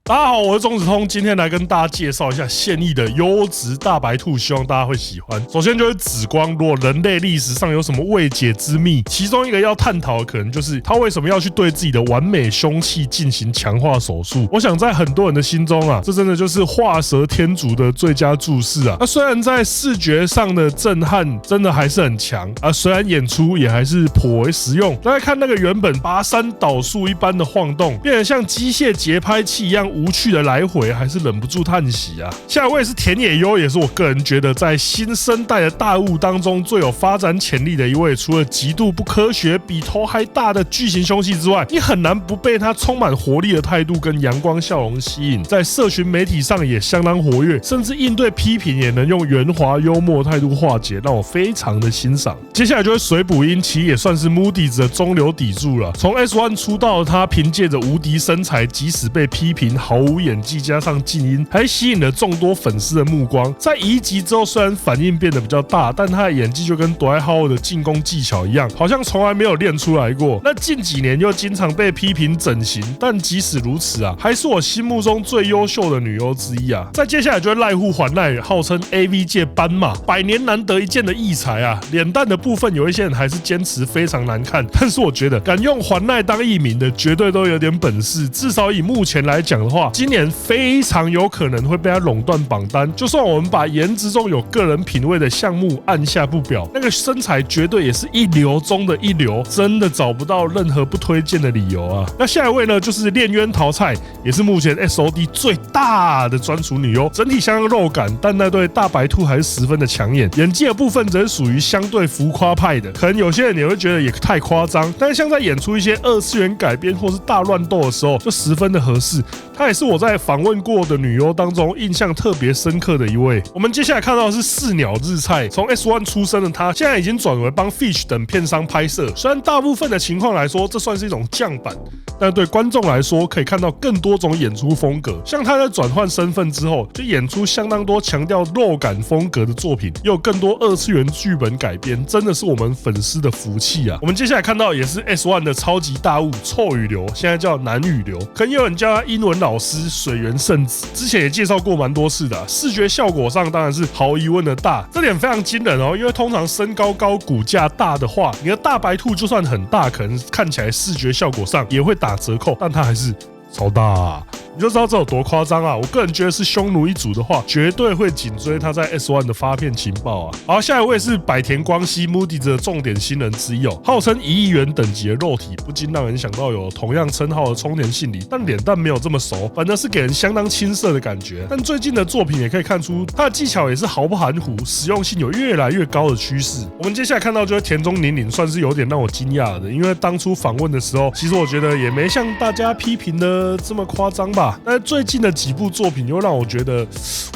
大家好，我是钟子通，今天来跟大家介绍一下现役的优质大白兔，希望大家会喜欢。首先就是紫光，如果人类历史上有什么未解之谜，其中一个要探讨的可能就是他为什么要去对自己的完美凶器进行强化手术。我想在很多人的心中啊，这真的就是画蛇添足的最佳注释啊。那虽然在视觉上的震撼真的还是很强啊，虽然演出也还是颇为实用。大家看那个原本拔山倒树一般的晃动，变得像机械节拍器一样无趣的来回，还是忍不住叹息啊。下一位是田野优，也是我个人觉得在新生代的大物当中最有发展潜力的一位。除了极度不科学、比头还大的巨型凶器之外，你很难不被他充满活力的态度跟阳光笑容吸引。在社群媒体上也相当活跃，甚至应对批评也能用圆滑幽默态度化解，让我非常的欣赏。接下来就是水补音，其实也算是 Moodyz 的中流砥柱了。从 S1 出道的他，凭借着无敌身材，即使被批评毫无演技，加上静音，还吸引了众多粉丝的目光。在移籍之后，虽然反应变得比较大，但他的演技就跟朵爱浩的进攻技巧一样，好像从来没有练出来过。那近几年又经常被批评整形，但即使如此啊，还是我心目中最优秀的女优之一啊。再接下来就是濑户环奈，号称 AV 界斑马，100年难得一见的异才啊。脸蛋的部分有一些人还是坚持非常难看，但是我觉得敢用环奈当艺名的绝对都有点本事，至少以目前来讲的话，今年非常有可能会被他垄断榜单。就算我们把颜值中有个人品味的项目按下不表，那个身材绝对也是一流中的一流，真的找不到任何不推荐的理由啊。那下一位呢，就是炼渊桃菜，也是目前 SOD 最大的专属女优，整体相当肉感，但那对大白兔还是十分的抢眼。演技的部分则是属于相对浮夸派的，可能有些人也会觉得也太夸张，但是像在演出一些二次元改编或是大乱斗的时候，就十分的合适。她也是我在访问过的女优当中印象特别深刻的一位。我们接下来看到的是四鸟日菜，从 S1 出身的她，现在已经转为帮 Fish 等片商拍摄。虽然大部分的情况来说，这算是一种降版，但对观众来说，可以看到更多种演出风格。像她在转换身份之后，就演出相当多强调肉感风格的作品，也有更多二次元剧本改编，真的是我们粉丝的福气啊！我们接下来看到也是 S1 的超级大物臭语流，现在叫男语流，可能有人叫他英文老师水原圣子，之前也介绍过蛮多次的视觉效果上当然是毫无疑问的大，这点非常惊人哦。因为通常身高高、骨架大的话，你的大白兔就算很大，可能看起来视觉效果上也会打折扣，但它还是超大啊，你就知道这有多夸张啊！我个人觉得是匈奴一族的话，绝对会紧追他在 S1 的发片情报啊。好，下一位是百田光希 ，Moodyz 的重点新人之一哦，号称1亿元等级的肉体，不禁让人想到有同样称号的冲田杏里，但脸蛋没有这么熟，反正是给人相当青涩的感觉。但最近的作品也可以看出，他的技巧也是毫不含糊，实用性有越来越高的趋势。我们接下来看到就是田中宁宁，算是有点让我惊讶的，因为当初访问的时候，其实我觉得也没像大家批评的这么夸张吧。但是最近的几部作品又让我觉得，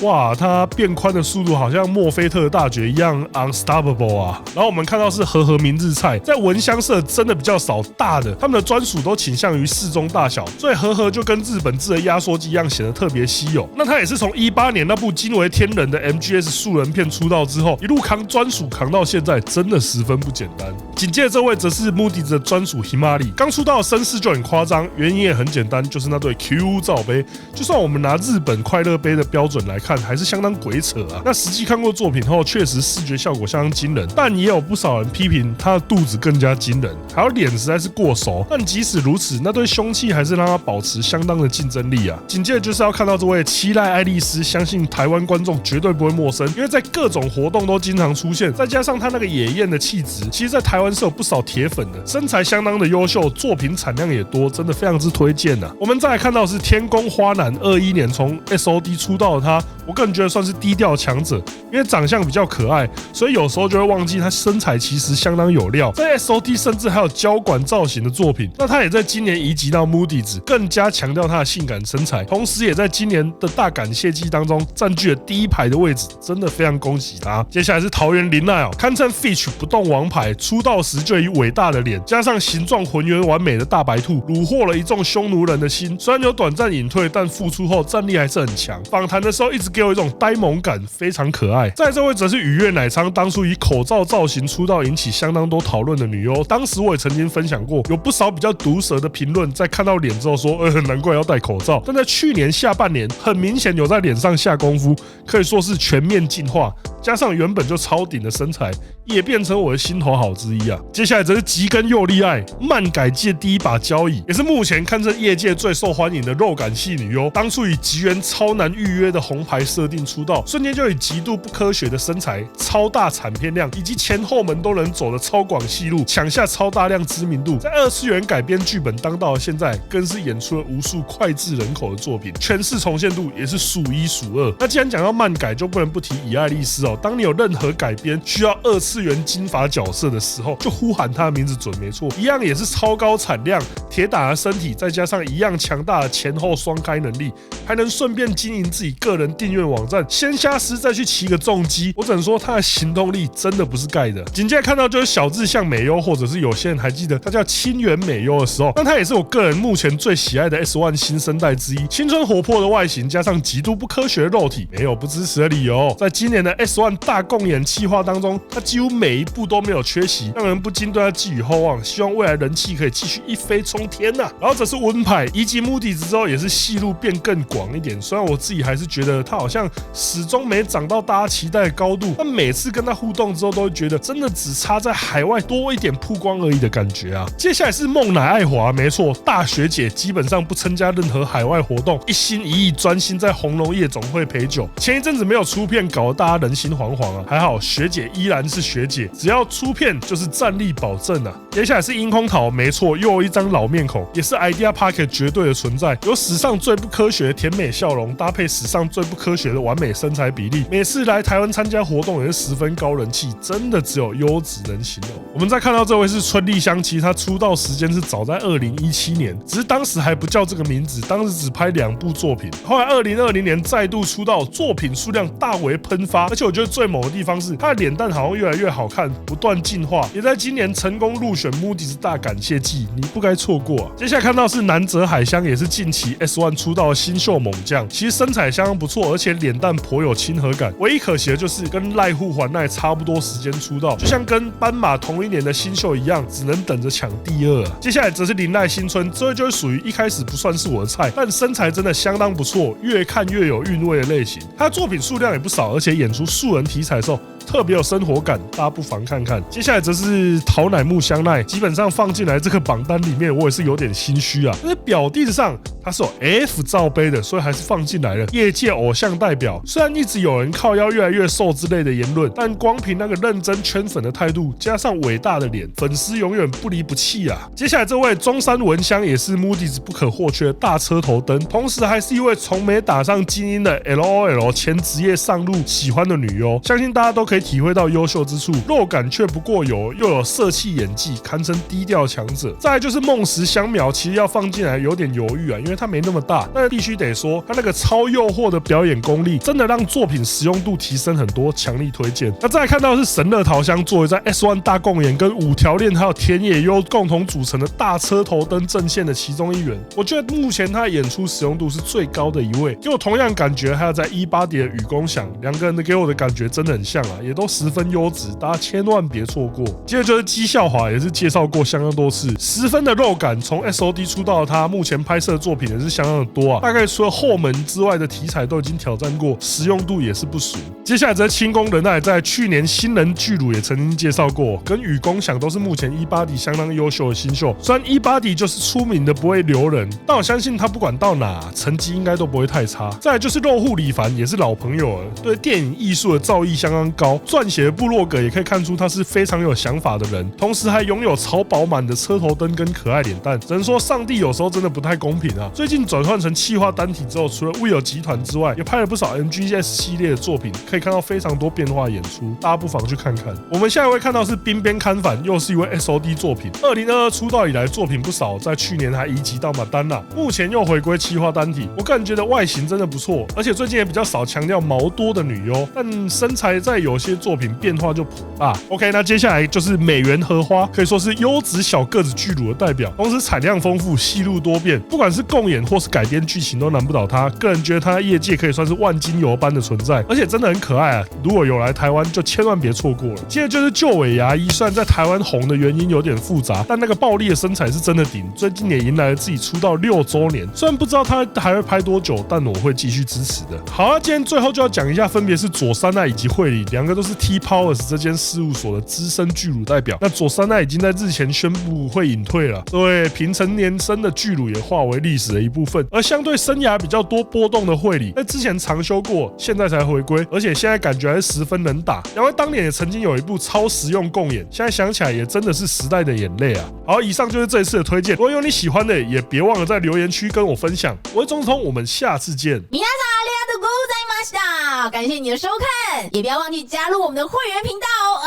哇，他变宽的速度好像墨菲特大绝一样 unstoppable 啊。然后我们看到是和和明日菜，在闻香色真的比较少大的，他们的专属都倾向于适中大小，所以和和就跟日本制的压缩机一样，显得特别稀有。那他也是从18年那部惊为天人的 MGS 素人片出道之后，一路扛专属扛到现在，真的十分不简单。紧接着这位则是 Moodyz 的专属 Himari， 刚出道的身世就很夸张，原因也很简单，就是那对 Q 罩杯，就算我们拿日本快乐杯的标准来看，还是相当鬼扯啊。那实际看过作品后，确实视觉效果相当惊人，但也有不少人批评他的肚子更加惊人，还有脸实在是过熟。但即使如此，那对凶器还是让他保持相当的竞争力啊。紧接着就是要看到这位七濑爱丽丝，相信台湾观众绝对不会陌生，因为在各种活动都经常出现，再加上他那个野艳的气质，其实在台湾是有不少铁粉的，身材相当的优秀，作品产量也多，真的非常之推荐啊。我们再来看到是天宫花男，21年从 SOD 出道的他，我个人觉得算是低调强者，因为长相比较可爱，所以有时候就会忘记他身材其实相当有料。在 SOD 甚至还有交管造型的作品，那他也在今年移籍到 Moodyz， 更加强调他的性感身材，同时也在今年的大感谢季当中占据了第一排的位置，真的非常恭喜他。接下来是桃园绫奈哦，堪称 Fish 不动王牌，出道时就以伟大的脸加上形状浑圆完美的大白兔，虏获了一众匈奴人的心。虽然有短暂隐退，但复出后战力还是很强。访谈的时候一直给我一种呆萌感，非常可爱。再来这位则是羽月乃昌，当初以口罩造型出道，引起相当多讨论的女优。当时我也曾经分享过，有不少比较毒舌的评论，在看到脸之后说，难怪要戴口罩。但在去年下半年，很明显有在脸上下功夫，可以说是全面进化。加上原本就超顶的身材，也变成我的心头好之一啊！接下来则是吉根佑利爱，漫改界第一把交椅，也是目前堪称业界最受欢迎的肉感系女优。当初以吉原超难预约的红牌设定出道，瞬间就以极度不科学的身材、超大产片量以及前后门都能走的超广戏路，抢下超大量知名度。在二次元改编剧本当道的现在，更是演出了无数脍炙人口的作品，诠释重现度也是数一数二。那既然讲到漫改，就不能不提以爱丽丝哦。当你有任何改编需要二次元金发角色的时候，就呼喊他的名字准没错。一样也是超高产量、铁打的身体，再加上一样强大的前后双开能力，还能顺便经营自己个人订阅网站，先瞎师再去骑个重机。我只能说他的行动力真的不是盖的。紧接着看到就是小智像美优，或者是有些人还记得他叫清源美优的时候，那他也是我个人目前最喜爱的 S1 新生代之一。青春活泼的外形加上极度不科学的肉体，没有不支持的理由。在今年的 S1 大共演企划当中，他几乎每一部都没有缺席，让人不禁对他寄予厚望，希望未来人气可以继续一飞冲天呐。然后则是温派，移籍Moody's之后也是戏路变更广一点，虽然我自己还是觉得他好像始终没涨到大家期待的高度，但每次跟他互动之后都会觉得真的只差在海外多一点曝光而已的感觉啊。接下来是梦乃爱华，没错，大学姐基本上不参加任何海外活动，一心一意专心在红楼夜总会陪酒。前一阵子没有出片，搞得大家人心惶惶啊，还好学姐依然是学姐，只要出片就是战力保证啊。接下来是樱空桃，没错，又有一张老面孔，也是 Idea Pocket 绝对的存在，有史上最不科学的甜美笑容，搭配史上最不科学的完美身材比例，每次来台湾参加活动也是十分高人气，真的只有优质能形容。我们再看到这位是春丽香，其实她出道时间是早在2017年，只是当时还不叫这个名字，当时只拍2部作品，后来2020年再度出道，作品数量大为喷发，而且我觉得最猛的地方是她的脸蛋好像越来越好看，不断进化，也在今年成功入选 Moody's 大感谢季，你不该错过啊。接下来看到是南泽海香，也是近期 S1 出道的新秀猛将，其实身材相当不错，而且脸蛋颇有亲和感，唯一可惜的就是跟濑户环奈差不多时间出道，就像跟斑马同一年的新秀一样，只能等着抢第二啊。接下来则是林濑新春，这位就是属于一开始不算是我的菜，但身材真的相当不错，越看越有韵味的类型。他的作品数量也不少，而且演出素人题材的时候特别有生活感，大家不妨看看。接下来则是桃乃木香奈，基本上放进来这个榜单里面，我也是有点心虚啊。但是表弟上他是有 F 罩杯的，所以还是放进来了。业界偶像代表，虽然一直有人靠腰越来越瘦之类的言论，但光凭那个认真圈粉的态度，加上伟大的脸，粉丝永远不离不弃啊。接下来这位中山文香也是 Moody's 不可或缺的大车头灯，同时还是一位从没打上精英的 LOL 前职业上路喜欢的女优，相信大家都可以体会到优秀之处，肉感却不过油，又有色气演技，堪称低调强者。再来就是梦石香苗，其实要放进来有点犹豫啊，因为它没那么大，但是必须得说，它那个超诱惑的表演功力，真的让作品实用度提升很多，强力推荐。那再来看到的是神乐桃香，作为在 S1 大共演跟五条恋还有田野优共同组成的大车头灯阵线的其中一员，我觉得目前他的演出实用度是最高的一位。给我同样感觉还有在E8D的雨宫响，两个人的给我的感觉真的很像啊，也都十分优质，大家千万别错过。接着就是姬孝华，也是介绍过相当多次，10分的肉感，从 SOD 出道的他，目前拍摄的作品也是相当的多啊，大概除了后门之外的题材都已经挑战过，实用度也是不俗。接下来则清宫仁爱，在去年新人巨乳也曾经介绍过，跟雨宫响都是目前E8D相当优秀的新秀。虽然E8D就是出名的不会留人，但我相信他不管到哪，成绩应该都不会太差。再来就是肉户李凡，也是老朋友了，对电影艺术的造诣相当高，撰写的部落格也可以看出他是非常有想法的人，同时还拥有超饱满的车头灯跟可爱脸蛋，只能说上帝有时候真的不太公平啊。最近转换成企划单体之后，除了 Will 集团之外，也拍了不少 MGS 系列的作品，可以看到非常多变化演出，大家不妨去看看。我们下一位看到是滨边勘反，又是一位 SOD 作品，2022出道以来作品不少，在去年还移籍到马丹娜，目前又回归企划单体。我个人觉得外形真的不错，而且最近也比较少强调毛多的女优，但身材在有些作品变化就颇大。OK， 那接下来就是美元荷花，可以说是优质小个子巨乳的代表，同时产量丰富，戏路多变，不管是共演或是改编剧情都难不倒他。个人觉得他在业界可以算是万金油般的存在，而且真的很可爱啊！如果有来台湾，就千万别错过了。接着就是旧尾牙医，虽然在台湾红的原因有点复杂，但那个暴力的身材是真的顶。最近也迎来了自己出道6周年，虽然不知道他还会拍多久，但我会继续支持的。好啊，今天最后就要讲一下，分别是佐山爱以及惠理，两个都是 T Powers 这间事务所的资深巨乳代表。那佐山爱已经在日前宣布会隐退了，对平成年生的巨乳也化为历史的一部分。而相对生涯比较多波动的惠理，在之前长休过，现在才回归，而且现在感觉还是十分能打。两位当年也曾经有一部超实用共演，现在想起来也真的是时代的眼泪啊！好，以上就是这一次的推荐。如果有你喜欢的，也别忘了在留言区跟我分享。我是钟子通，我们下次见。皆さんありがとうございました。感谢你的收看，也不要忘记加入我们的会员频道哦。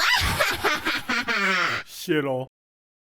谢喽。